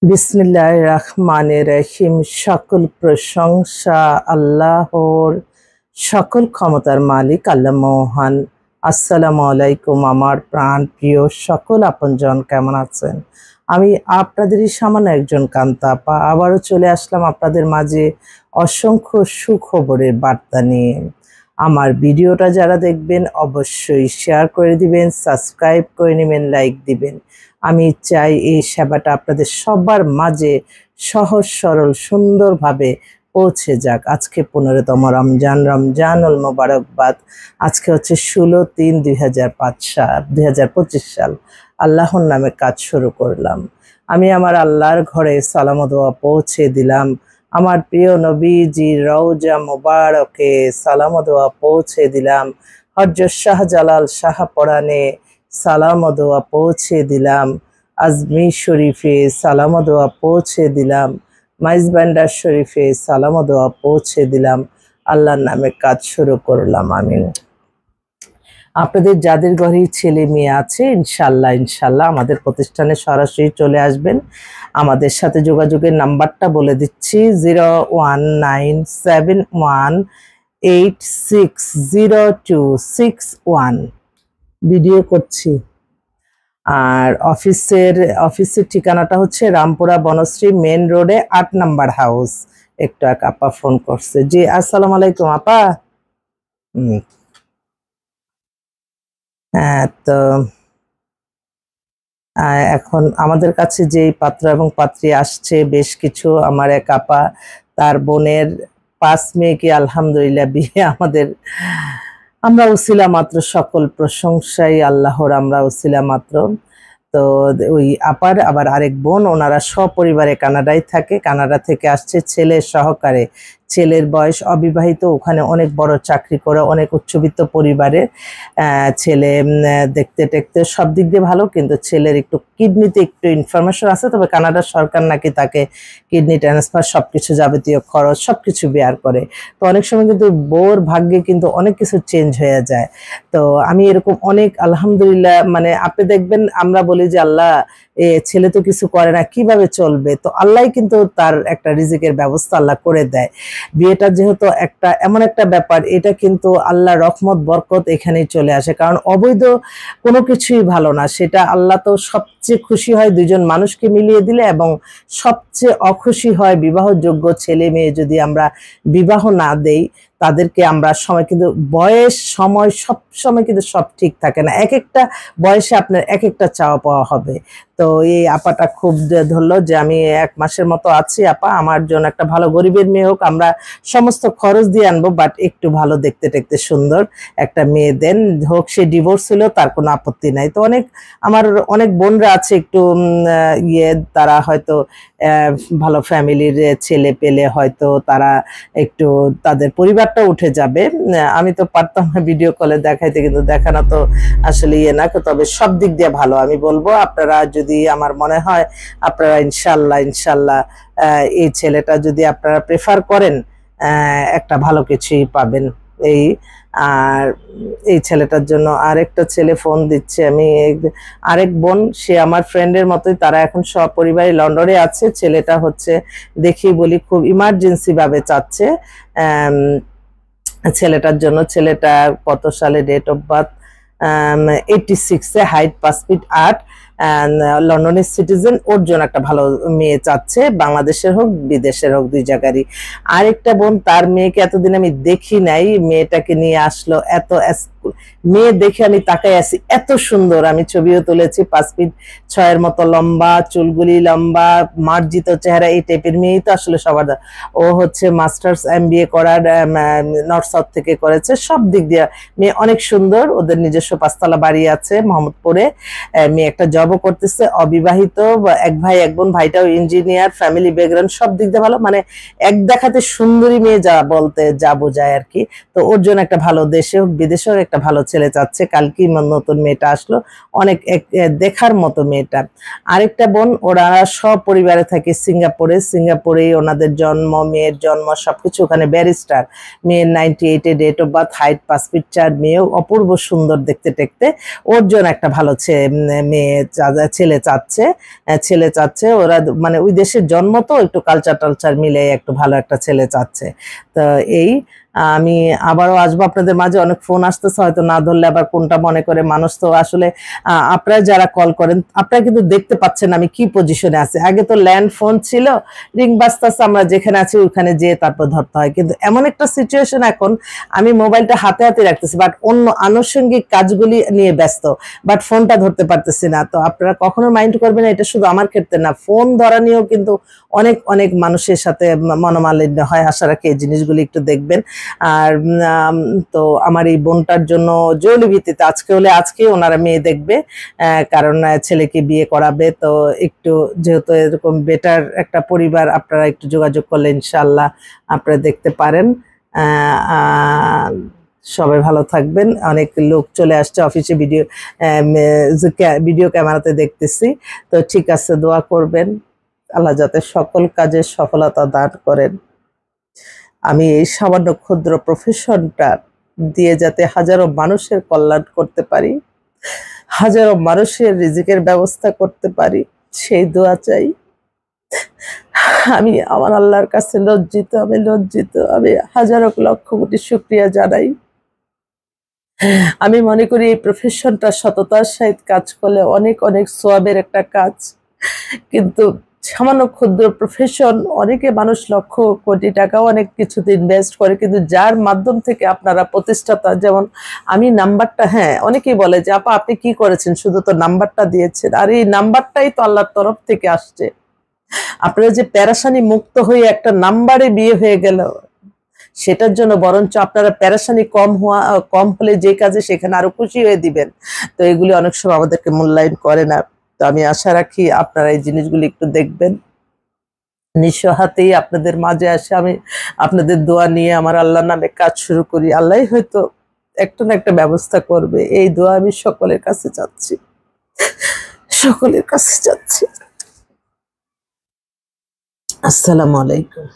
বিসমিল্লাহির রহমানির রহিম। সকল প্রশংসা আল্লাহর, সকল ক্ষমতার মালিক আল্লাহ মহান। আসসালামু আলাইকুম আমার প্রাণ প্রিয় সকল আপনজন, কেমন আছেন? আমি আপনাদেরই সামান্য একজন কান্তা আপা আবারও চলে আসলাম আপনাদের মাঝে অসংখ্য সুখবরের বার্তা নিয়ে। আমার ভিডিওটা যারা দেখবেন অবশ্যই শেয়ার করে দিবেন, সাবস্ক্রাইব করে নেবেন, লাইক দিবেন। আমি চাই এই সেবাটা আপনাদের সবার মাঝে সহজ সরল সুন্দরভাবে পৌঁছে যাক। আজকে 15তম রমজান, রমজানুল মোবারকবাদ। আজকে হচ্ছে 16/3/2025 সাল। আল্লাহর নামে কাজ শুরু করলাম। আমি আমার আল্লাহর ঘরে সালাম ও দোয়া পৌঁছে দিলাম। আমার প্রিয় নবীজি রওজা মোবারকে সালাম ও দোয়া পৌঁছে দিলাম। হযরত শাহজালাল শাহপরানে সালাম ও দোয়া পৌঁছে দিলাম। আজমির শরীফে সালাম ও দোয়া পৌঁছে দিলাম। মাইজবান্ডার শরীফে সালাম ও দোয়া পৌঁছে দিলাম। আল্লাহর নামে কাজ শুরু করলাম। আমিন। আপনাদের যাদের ঘরে ছেলে মেয়ে আছে, ইনশাল্লাহ ইনশাল্লাহ আমাদের প্রতিষ্ঠানে সরাসরি চলে আসবেন। আমাদের সাথে যোগাযোগের নাম্বারটা বলে দিচ্ছি, 019718602661। ভিডিও করছি। আর অফিসের ঠিকানাটা হচ্ছে রামপুরা বনশ্রী মেন রোডে 8 নাম্বার হাউস। একটু এক আপা ফোন করছে। জি আসসালামু আলাইকুম আপা। হ্যাঁ, তো এখন আমাদের কাছে যেই পাত্র এবং পাত্রী আসছে বেশ কিছু, আমার এক আপা, তার বোনের 5 মেয়েকে আলহামদুলিল্লাহ বিয়ে আমরা উসিলা মাত্র, সকল প্রশংসাই আল্লাহর, আমরা উসিলা মাত্র। তো ওই আপার আবার আরেক বোন, ওনারা সপরিবারে কানাডায় থাকে, কানাডা থেকে আসছে ছেলের সহকারে। ছেলের বয়স অবিবাহিত, ওখানে অনেক বড় চাকরি করে, অনেক উচ্চবিত্ত পরিবারে ছেলে। দেখতে টেকতে সব দিক দিয়ে ভালো, কিন্তু ছেলের একটু কিডনিতে একটু ইনফরমেশন আছে। তবে কানাডার সরকার নাকি তাকে কিডনি ট্রান্সফার সবকিছু যাবতীয় খরচ সবকিছু বেয়ার করে। তো অনেক সময় কিন্তু বউর ভাগ্যে কিন্তু অনেক কিছু চেঞ্জ হয়ে যায়। তো আমি এরকম অনেক আলহামদুলিল্লাহ, মানে আপনি দেখবেন আমরা বলি যে আল্লাহ, ছেলে তো কিছু করে না, কিভাবে চলবে? তো আল্লাহ কিন্তু তার একটা রিজিকের ব্যবস্থা আল্লাহ করে দেয়। বিয়েটা যেহেতু একটা এমন একটা ব্যাপার, এটা কিন্তু আল্লাহ রহমত বরকত এখানেই চলে আসে। কারণ অবৈধ কোনো কিছুই ভালো না। সেটা আল্লাহ তো সবচেয়ে খুশি হয় দুইজন মানুষকে মিলিয়ে দিলে, এবং সবচেয়ে অখুশি হয় বিবাহযোগ্য ছেলে মেয়ে যদি আমরা বিবাহ না দেই তাদেরকে। আমরা সময় কিন্তু বয়স সময় সব সময় কিন্তু সব ঠিক থাকে না। এক একটা বয়সে আপনার এক একটা চাওয়া পাওয়া হবে। তো এই আপাটা খুব ধরলো যে আমি 1 মাসের মতো আছি আপা, আমার জন্য একটা ভালো গরিবের মেয়ে হোক, আমরা সমস্ত খরচ দিয়ে আনবো, বাট একটু ভালো দেখতে টেকতে সুন্দর একটা মেয়ে দেন, হোক সে ডিভোর্স ছিল, তার কোনো আপত্তি নাই। তো আমার অনেক বোনরা আছে একটু তারা হয়তো ভালো ফ্যামিলির ছেলে পেলে হয়তো তারা একটু তাদের পরিবারটা উঠে যাবে। আমি তো পারতাম না ভিডিও কলে দেখাইতে, কিন্তু দেখানো তো আসলে না। তবে সব দিক দিয়ে ভালো আমি বলবো। আপনারা যদি, আমার মনে হয় আপনারা ইনশাল্লাহ ইনশাল্লাহ এই ছেলেটা যদি আপনারা প্রেফার করেন, একটা ভালো কিছুই পাবেন। এই আর এই ছেলেটার জন্য আরেকটা ছেলে ফোন দিচ্ছে। আমি আরেক বোন, সে আমার ফ্রেন্ডের মতোই, তারা এখন সপরিবারে লন্ডনে আছে। ছেলেটা হচ্ছে দেখি বলি খুব ইমার্জেন্সি ভাবে চাচ্ছে ছেলেটার জন্য। ছেলেটা কত সালে ডেট অফ বার্থ, 86-এ, হাইট 5 ফিট 8, লন্ডনের সিটিজেন। ওর জন্য একটা ভালো মেয়ে চাচ্ছে, বাংলাদেশের হোক বিদেশের হোক, দুই জায়গারই। আরেকটা বোন, তার মেয়েকে এতদিন আমি দেখি নাই, মেয়েটাকে নিয়ে আসলো। মেয়ে দেখে আমি তাকাই আছি, এত সুন্দর। আমি ছবিও তুলেছি, 5 ফিট 6-এর মতো লম্বা, চুলগুলি লম্বা, মার্জিত চেহারা, এই টাইপের মেয়েই তো আসলে সবার। ও হচ্ছে মাস্টার্স MBA করার নর্থ সাউথ থেকে করেছে। সব দিক দিয়ে মেয়ে অনেক সুন্দর। ওদের নিজস্ব 5 তলা বাড়ি আছে মোহাম্মদপুরে। মেয়ে একটা জবও করতেছে, অবিবাহিত, এক ভাই এক বোন। ভাইটাও ইঞ্জিনিয়ার, ফ্যামিলি ব্যাকগ্রাউন্ড সব দিক দিয়ে ভালো, মানে এক দেখাতে সুন্দরী মেয়ে যা বলতে যা বোঝায় আর কি। তো ওর জন্য একটা ভালো, দেশে হোক বিদেশে হোক, একটা একটা ভালো ছেলে চাচ্ছে, কালকেই নতুন মেয়েটা আসলো, অনেক দেখার মতো মেয়েটা। আরেকটা বোন, ওরা সপরিবারে থাকে সিঙ্গাপুরেই ওনাদের জন্ম, মেয়ের জন্ম সবকিছু ওখানে, ব্যারিস্টার, মেয়ের 98-এ date of birth, height 5 feet 4, মেয়েও অপূর্ব সুন্দর দেখতে টেকতে, ওর জন্য একটা ভালো ছেলে চাচ্ছে ওরা, মানে ওই দেশের জন্ম তো একটু কালচার টালচার মিলে একটু ভালো একটা ছেলে চাচ্ছে। তো এই আমি আবারও আসবো আপনাদের মাঝে, অনেক ফোন আসতেছে, হয়তো না ধরলে আবার কোনটা মনে করে মানুষ, তো আসলে আপনারা যারা কল করেন আপনারা কিন্তু দেখতে পাচ্ছেন আমি কি পজিশনে আছি। আগে তো ল্যান্ড ফোন ছিল, রিং বাজতেছে, আমরা যেখানে আছি ওইখানে যেয়ে তারপর ধরতে হয়, কিন্তু এমন একটা সিচুয়েশন এখন আমি মোবাইলটা হাতে হাতে রাখতেছি, বাট অন্য আনুষঙ্গিক কাজগুলি নিয়ে ব্যস্ত, বাট ফোনটা ধরতে পারতেছি না। তো আপনারা কখনো মাইন্ড করবেন না, এটা শুধু আমার ক্ষেত্রে না, ফোন ধরা নিয়েও কিন্তু অনেক অনেক মানুষের সাথে মনোমালিন্য হয়। আশা রাখি এই জিনিসগুলি একটু দেখবেন। আর তো আমার এই বোনটার জন্য জরুরি ভিত্তিতে আজকে হলে আজকেই ওনারা মেয়ে দেখবে, কারণ ছেলেকে বিয়ে করাবে। তো একটু যেহেতু এরকম বেটার একটা পরিবার, আপনারা একটু যোগাযোগ করলে ইনশাআল্লাহ আপনারা দেখতে পারেন। সবাই ভালো থাকবেন। অনেক লোক চলে আসছে অফিসে, ভিডিও ক্যামেরাতে দেখতেছি। তো ঠিক আছে, দোয়া করবেন আল্লাহ যাতে সকল কাজে সফলতা দান করেন। আমি এই সামান্য ক্ষুদ্র প্রফেশনটা দিয়ে যাতে হাজারো মানুষের কল্যাণ করতে পারি, হাজারো মানুষের রিজিকের ব্যবস্থা করতে পারি, সেই দোয়া চাই। আমি আমার আল্লাহর কাছে লজ্জিত, আমি হাজারো লক্ষ কোটি শুকরিয়া জানাই। আমি মনে করি এই প্রফেশনটা সততার সহিত কাজ করলে অনেক অনেক সোয়াবের একটা কাজ, কিন্তু সামান্য ক্ষুদ্র প্রফেশন, অনেকে মানুষ লক্ষ কোটি টাকাও অনেক কিছুতে ইনভেস্ট করে, কিন্তু যার মাধ্যম থেকে আপনারা প্রতিষ্ঠাতা, যেমন আমি নাম্বারটা, হ্যাঁ অনেকেই বলে যে আপা আপনি কি করেছেন, শুধু তো নাম্বারটা দিয়েছেন, আর এই নাম্বারটাই তো আল্লাহর তরফ থেকে আসছে। আপনারা যে পেরেশানি মুক্ত হয়ে একটা নাম্বারে বিয়ে হয়ে গেল, সেটার জন্য বরঞ্চ আপনারা পেরেশানি কম হলে যে কাজে সেখানে আরো খুশি হয়ে দিবেন। তো এগুলি অনেক সময় আমাদেরকে মূল্যায়ন করে না। তো আমি আশা রাখি আপনারা এই জিনিসগুলি একটু দেখবেন। নিঃস্ব হাতেই আপনাদের মাঝে আসে আমি আপনাদের দোয়া নিয়ে আমার আল্লাহর নামে কাজ শুরু করি, আল্লাহই হয়তো একটা না একটা ব্যবস্থা করবে। এই দোয়া আমি সকলের কাছে চাচ্ছি, সকলের কাছে চাচ্ছি। আসসালামু আলাইকুম।